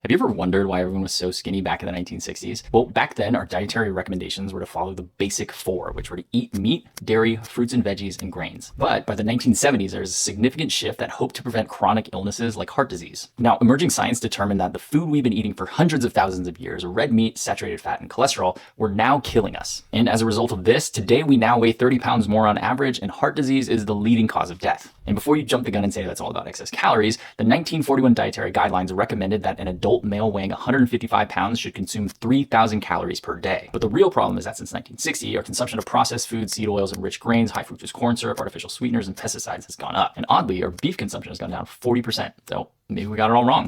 Have you ever wondered why everyone was so skinny back in the 1960s? Well, back then, our dietary recommendations were to follow the basic four, which were to eat meat, dairy, fruits and veggies, and grains. But by the 1970s, there was a significant shift that hoped to prevent chronic illnesses like heart disease. Now, emerging science determined that the food we've been eating for hundreds of thousands of years, red meat, saturated fat, and cholesterol, were now killing us. And as a result of this, today we now weigh 30 pounds more on average, and heart disease is the leading cause of death. And before you jump the gun and say that's all about excess calories, the 1941 Dietary Guidelines recommended that an adult male weighing 155 pounds should consume 3,000 calories per day. But the real problem is that since 1960, our consumption of processed foods, seed oils, and rich grains, high fructose corn syrup, artificial sweeteners, and pesticides has gone up. And oddly, our beef consumption has gone down 40%. So maybe we got it all wrong.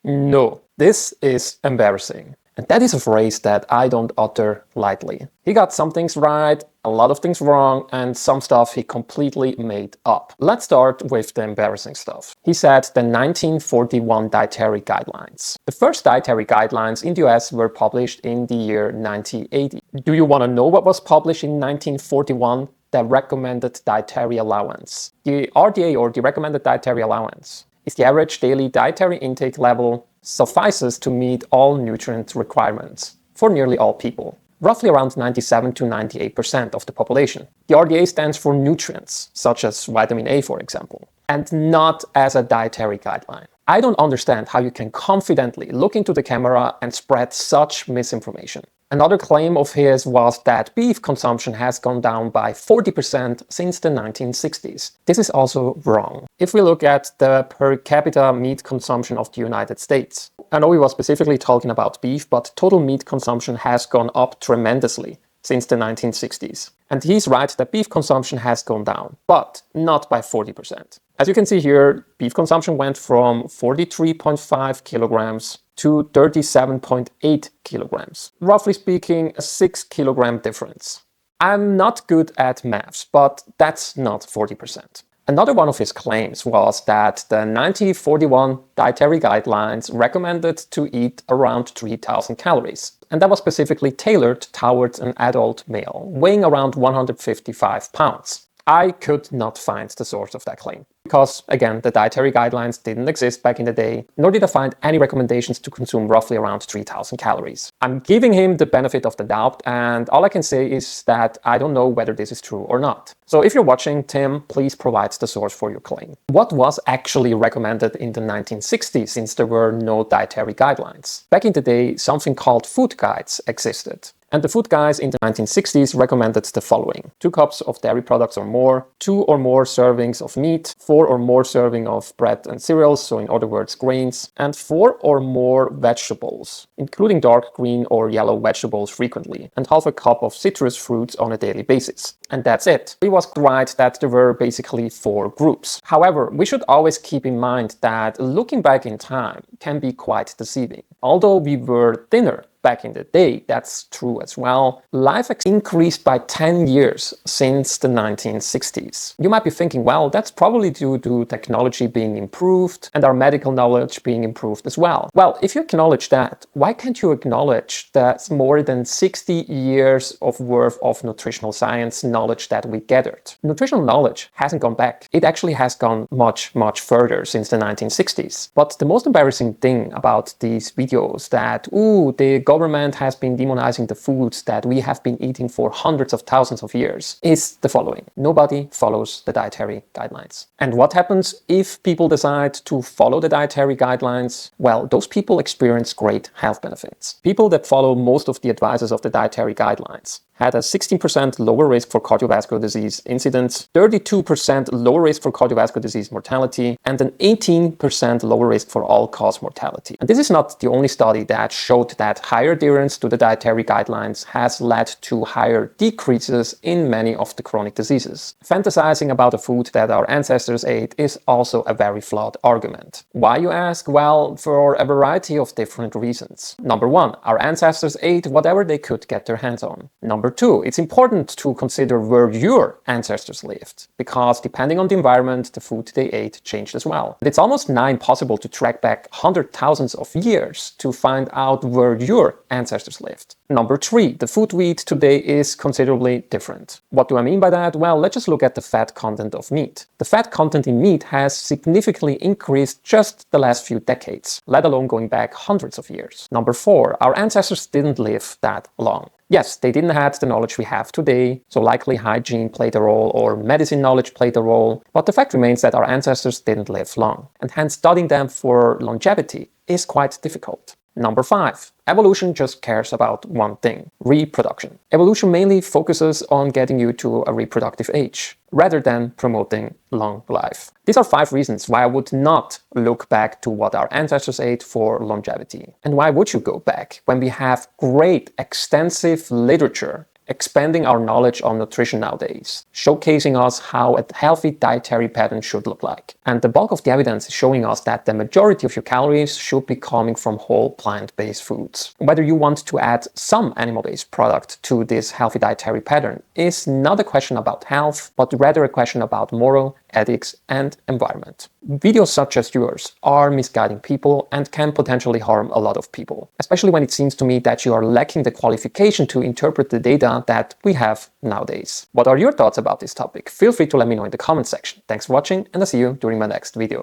No, this is embarrassing. And that is a phrase that I don't utter lightly. He got some things right, a lot of things wrong, and some stuff he completely made up. Let's start with the embarrassing stuff. He said the 1941 Dietary Guidelines. The first Dietary Guidelines in the US were published in the year 1980. Do you want to know what was published in 1941? The Recommended Dietary Allowance. The RDA, or the Recommended Dietary Allowance, is the average daily dietary intake level suffices to meet all nutrient requirements for nearly all people, roughly around 97 to 98% of the population. The RDA stands for nutrients, such as vitamin A, for example, and not as a dietary guideline. I don't understand how you can confidently look into the camera and spread such misinformation. Another claim of his was that beef consumption has gone down by 40% since the 1960s. This is also wrong. If we look at the per capita meat consumption of the United States, I know he was specifically talking about beef, but total meat consumption has gone up tremendously since the 1960s. And he's right that beef consumption has gone down, but not by 40%. As you can see here, beef consumption went from 43.5 kilograms to 37.8 kilograms. Roughly speaking, a 6 kilogram difference. I'm not good at maths, but that's not 40%. Another one of his claims was that the 1941 Dietary Guidelines recommended to eat around 3,000 calories. And that was specifically tailored towards an adult male, weighing around 155 pounds. I could not find the source of that claim. Because, again, the dietary guidelines didn't exist back in the day, nor did I find any recommendations to consume roughly around 3,000 calories. I'm giving him the benefit of the doubt, and all I can say is that I don't know whether this is true or not. So if you're watching, Tim, please provide the source for your claim. What was actually recommended in the 1960s, since there were no dietary guidelines? Back in the day, something called food guides existed. And the food guides in the 1960s recommended the following: 2 cups of dairy products or more, 2 or more servings of meat, 4 or more serving of bread and cereals, so in other words grains, and 4 or more vegetables, including dark green or yellow vegetables frequently, and half a cup of citrus fruits on a daily basis. And that's it. He was right that there were basically 4 groups. However, we should always keep in mind that looking back in time can be quite deceiving. Although we were thinner back in the day, that's true as well, life increased by 10 years since the 1960s. You might be thinking, well, that's probably due to technology being improved and our medical knowledge being improved as well. Well, if you acknowledge that, why can't you acknowledge that more than 60 years of worth of nutritional science knowledge that we gathered? Nutritional knowledge hasn't gone back. It actually has gone much, much further since the 1960s. But the most embarrassing thing about these videos that, the government has been demonizing the foods that we have been eating for hundreds of thousands of years is the following: nobody follows the dietary guidelines. And what happens if people decide to follow the dietary guidelines? Well, those people experience great health benefits. People that follow most of the advices of the dietary guidelines had a 16% lower risk for cardiovascular disease incidence, 32% lower risk for cardiovascular disease mortality, and an 18% lower risk for all-cause mortality. And this is not the only study that showed that higher adherence to the dietary guidelines has led to higher decreases in many of the chronic diseases. Fantasizing about a food that our ancestors ate is also a very flawed argument. Why, you ask? Well, for a variety of different reasons. Number one, our ancestors ate whatever they could get their hands on. Number 2, it's important to consider where your ancestors lived, because depending on the environment, the food they ate changed as well. And it's almost nigh impossible to track back hundred thousands of years to find out where your ancestors lived. Number 3, the food we eat today is considerably different. What do I mean by that? Well, let's just look at the fat content of meat. The fat content in meat has significantly increased just the last few decades, let alone going back hundreds of years. Number 4, our ancestors didn't live that long. Yes, they didn't have the knowledge we have today, so likely hygiene played a role or medicine knowledge played a role, but the fact remains that our ancestors didn't live long, and hence studying them for longevity is quite difficult. Number 5, evolution just cares about one thing: reproduction. Evolution mainly focuses on getting you to a reproductive age, rather than promoting long life. These are 5 reasons why I would not look back to what our ancestors ate for longevity. And why would you go back when we have great, extensive literature expanding our knowledge on nutrition nowadays, showcasing us how a healthy dietary pattern should look like. And the bulk of the evidence is showing us that the majority of your calories should be coming from whole plant-based foods. Whether you want to add some animal-based product to this healthy dietary pattern is not a question about health, but rather a question about moral, ethics, and environment. Videos such as yours are misguiding people and can potentially harm a lot of people, especially when it seems to me that you are lacking the qualification to interpret the data that we have nowadays. What are your thoughts about this topic? Feel free to let me know in the comment section. Thanks for watching, and I'll see you during my next video.